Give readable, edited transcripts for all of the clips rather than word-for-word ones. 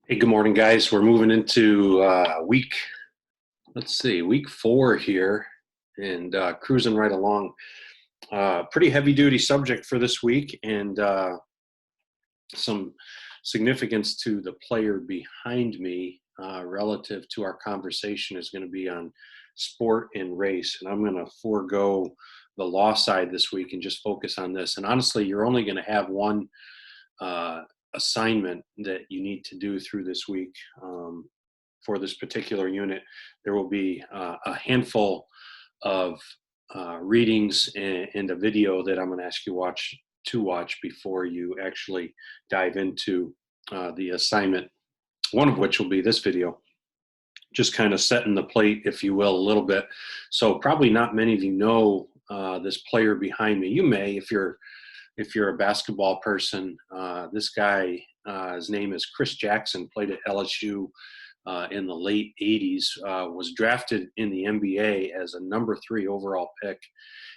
Hey, good morning, guys. We're moving into week 4 here and cruising right along. Pretty heavy duty subject for this week and some significance to the player behind me relative to our conversation is going to be on sport and race. And I'm going to forego the law side this week and just focus on this. And honestly, you're only going to have one uh, assignment that you need to do through this week for this particular unit. There will be a handful of readings and a video that I'm going to ask you to watch before you actually dive into the assignment. One of which will be this video, just kind of setting the plate, if you will, a little bit. So probably not many of you know this player behind me. You may, if you're a basketball person. This guy, his name is Chris Jackson, played at LSU in the late 80s, was drafted in the NBA as a number 3 overall pick,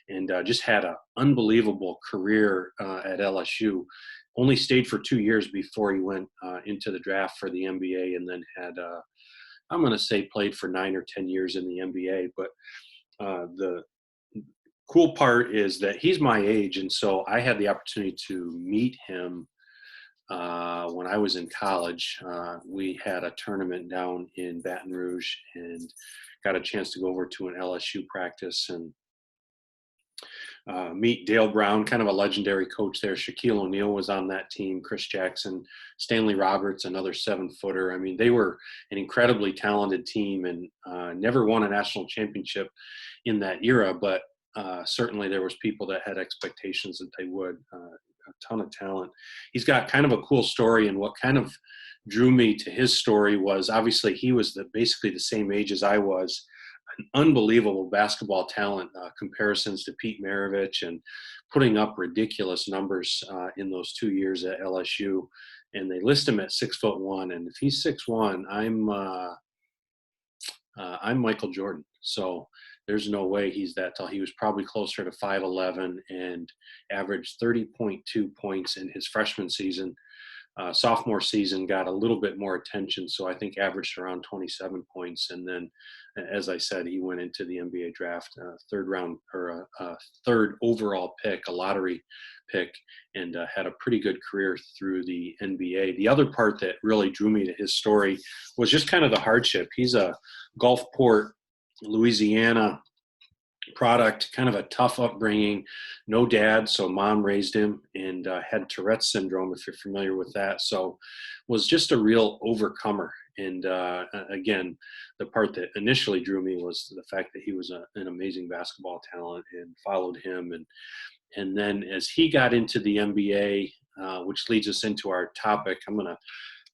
and just had an unbelievable career at LSU. Only stayed for 2 years before he went into the draft for the NBA, and then had, I'm going to say, played for 9 or 10 years in the NBA. But the cool part is that he's my age, and so I had the opportunity to meet him when I was in college. We had a tournament down in Baton Rouge and got a chance to go over to an LSU practice and meet Dale Brown, kind of a legendary coach there. Shaquille O'Neal was on that team, Chris Jackson, Stanley Roberts, another 7-footer. I mean, they were an incredibly talented team and never won a national championship in that era, but certainly there was people that had expectations that they would. A ton of talent. He's got kind of a cool story, and what kind of drew me to his story was obviously he was basically the same age as I was. An unbelievable basketball talent, comparisons to Pete Maravich, and putting up ridiculous numbers in those 2 years at LSU. And they list him at 6'1", and if he's 6'1", I'm Michael Jordan. So there's no way he's that tall. He was probably closer to 5'11" and averaged 30.2 points in his freshman season. Sophomore season got a little bit more attention, so I think averaged around 27 points. And then, as I said, he went into the NBA draft, third round or a third overall pick, a lottery pick, and had a pretty good career through the NBA. The other part that really drew me to his story was just kind of the hardship. He's a Gulfport, Louisiana product, kind of a tough upbringing. No dad, so mom raised him, and had Tourette's syndrome, if you're familiar with that. So was just a real overcomer. And again, the part that initially drew me was the fact that he was an amazing basketball talent, and followed him. And then as he got into the NBA, which leads us into our topic, I'm going to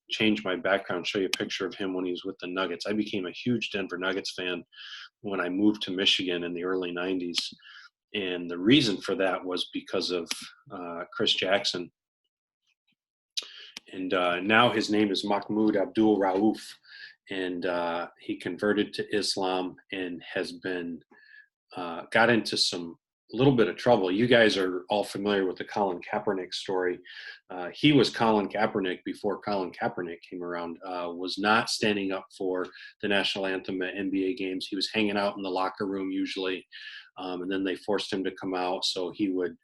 change my background, show you a picture of him when he was with the Nuggets. I became a huge Denver Nuggets fan when I moved to Michigan in the early 90s. And the reason for that was because of Chris Jackson. And now his name is Mahmoud Abdul Rauf. And he converted to Islam and has been, got into some little bit of trouble. You guys are all familiar with the Colin Kaepernick story. He was Colin Kaepernick before Colin Kaepernick came around, was not standing up for the national anthem at NBA games. He was hanging out in the locker room usually, and then they forced him to come out so he would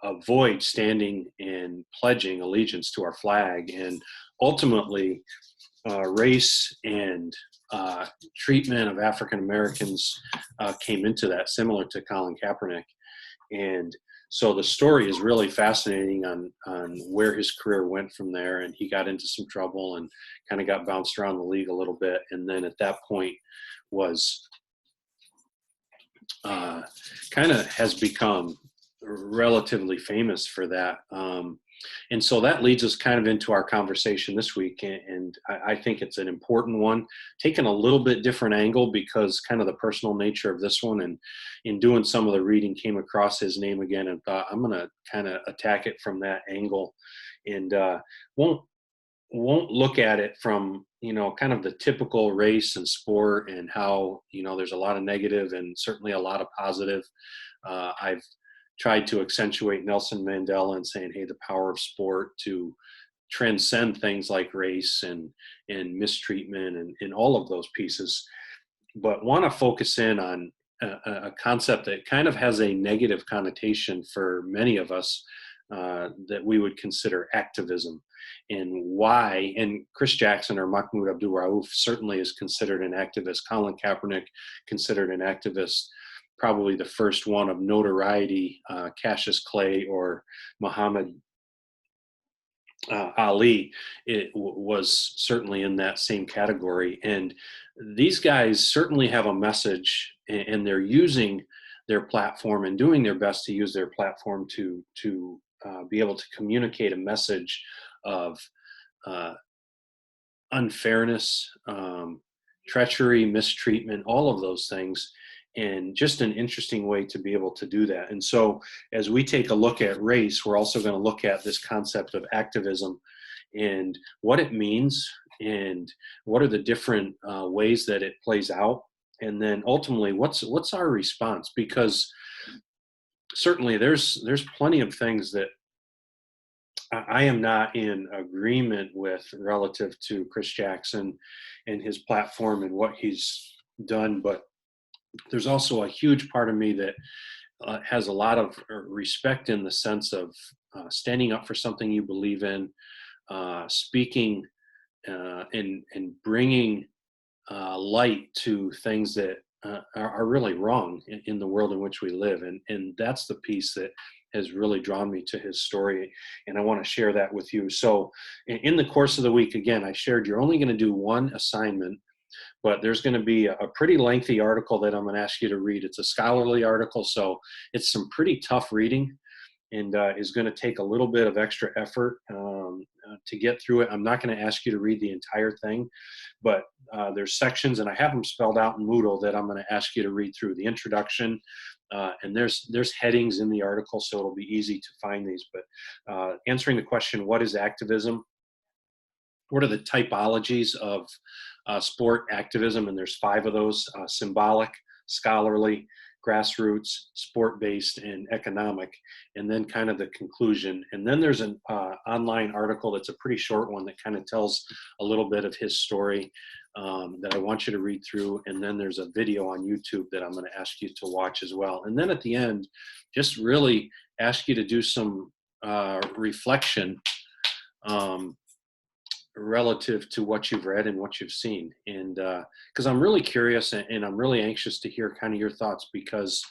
avoid standing and pledging allegiance to our flag. And ultimately, race and treatment of African Americans came into that, similar to Colin Kaepernick. And so the story is really fascinating on where his career went from there. And he got into some trouble and kind of got bounced around the league a little bit. And then at that point was kind of has become relatively famous for that. And so that leads us kind of into our conversation this week. And I think it's an important one, taking a little bit different angle because kind of the personal nature of this one. And in doing some of the reading, came across his name again and thought, I'm going to kind of attack it from that angle, and won't look at it from, kind of the typical race and sport and how, there's a lot of negative and certainly a lot of positive. I've tried to accentuate Nelson Mandela and saying, hey, the power of sport to transcend things like race and mistreatment and all of those pieces, but want to focus in on a concept that kind of has a negative connotation for many of us, that we would consider activism, and why. And Chris Jackson or Mahmoud Abdul Rauf certainly is considered an activist. Colin Kaepernick considered an activist. Probably the first one of notoriety, Cassius Clay or Muhammad Ali, was certainly in that same category. And these guys certainly have a message, and they're using their platform and doing their best to use their platform to be able to communicate a message of uh, unfairness, treachery, mistreatment, all of those things, and just an interesting way to be able to do that. And so, as we take a look at race, we're also going to look at this concept of activism and what it means, and what are the different ways that it plays out, and then ultimately, what's our response? Because certainly, there's plenty of things that I am not in agreement with relative to Chris Jackson and his platform and what he's done, but there's also a huge part of me that has a lot of respect in the sense of standing up for something you believe in, speaking and bringing light to things that are really wrong in the world in which we live. And that's the piece that has really drawn me to his story. And I want to share that with you. So in the course of the week, again, I shared you're only going to do one assignment, but there's going to be a pretty lengthy article that I'm going to ask you to read. It's a scholarly article, so it's some pretty tough reading, and is going to take a little bit of extra effort to get through it. I'm not going to ask you to read the entire thing, but there's sections, and I have them spelled out in Moodle, that I'm going to ask you to read through the introduction. And there's headings in the article, so it'll be easy to find these. But answering the question, what is activism? What are the typologies of sport activism? And there's 5 of those: symbolic, scholarly, grassroots, sport-based, and economic. And then kind of the conclusion. And then there's an online article that's a pretty short one that kind of tells a little bit of his story that I want you to read through. And then there's a video on YouTube that I'm going to ask you to watch as well. And then at the end, just really ask you to do some reflection relative to what you've read and what you've seen. And because I'm really curious, and I'm really anxious to hear kind of your thoughts, because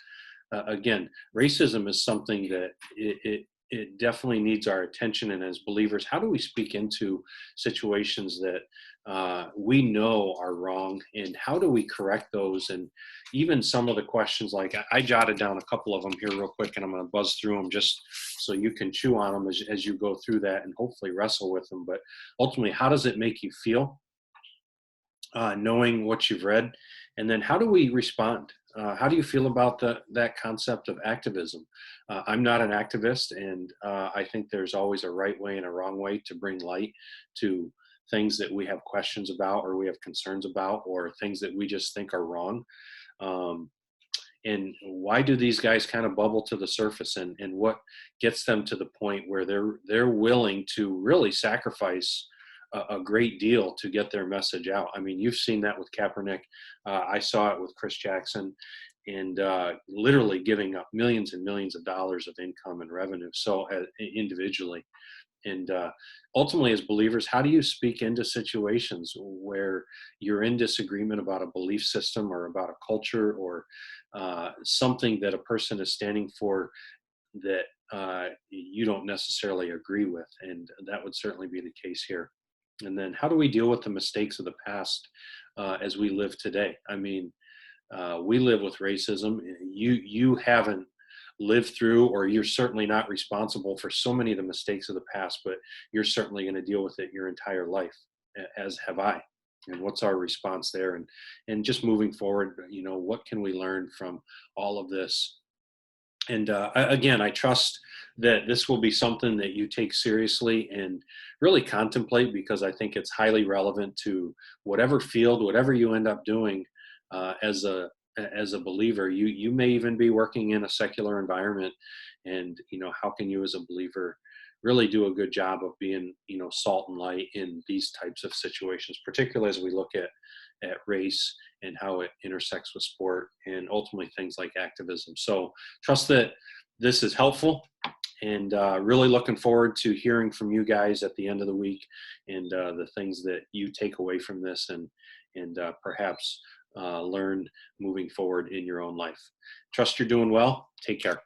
again, racism is something that it definitely needs our attention. And as believers, how do we speak into situations that we know are wrong, and how do we correct those? And even some of the questions, like I jotted down a couple of them here real quick, and I'm going to buzz through them just so you can chew on them as you go through that and hopefully wrestle with them. But ultimately, how does it make you feel knowing what you've read? And then how do we respond? How do you feel about that concept of activism? I'm not an activist, and I think there's always a right way and a wrong way to bring light to things that we have questions about, or we have concerns about, or things that we just think are wrong. And why do these guys kind of bubble to the surface, and what gets them to the point where they're willing to really sacrifice a great deal to get their message out? I mean, you've seen that with Kaepernick. I saw it with Chris Jackson, and literally giving up millions and millions of dollars of income and revenue. So individually. And ultimately, as believers, how do you speak into situations where you're in disagreement about a belief system, or about a culture, or something that a person is standing for that you don't necessarily agree with? And that would certainly be the case here. And then how do we deal with the mistakes of the past as we live today? I mean, we live with racism. You haven't lived through, or you're certainly not responsible for so many of the mistakes of the past, but you're certainly going to deal with it your entire life, as have I. And what's our response there? And just moving forward, what can we learn from all of this? And again, I trust that this will be something that you take seriously and really contemplate, because I think it's highly relevant to whatever field, whatever you end up doing as a believer. You may even be working in a secular environment, and how can you as a believer really do a good job of being, salt and light in these types of situations, particularly as we look at race and how it intersects with sport and ultimately things like activism. So trust that this is helpful, and really looking forward to hearing from you guys at the end of the week, and the things that you take away from this, and perhaps learn moving forward in your own life. Trust you're doing well. Take care.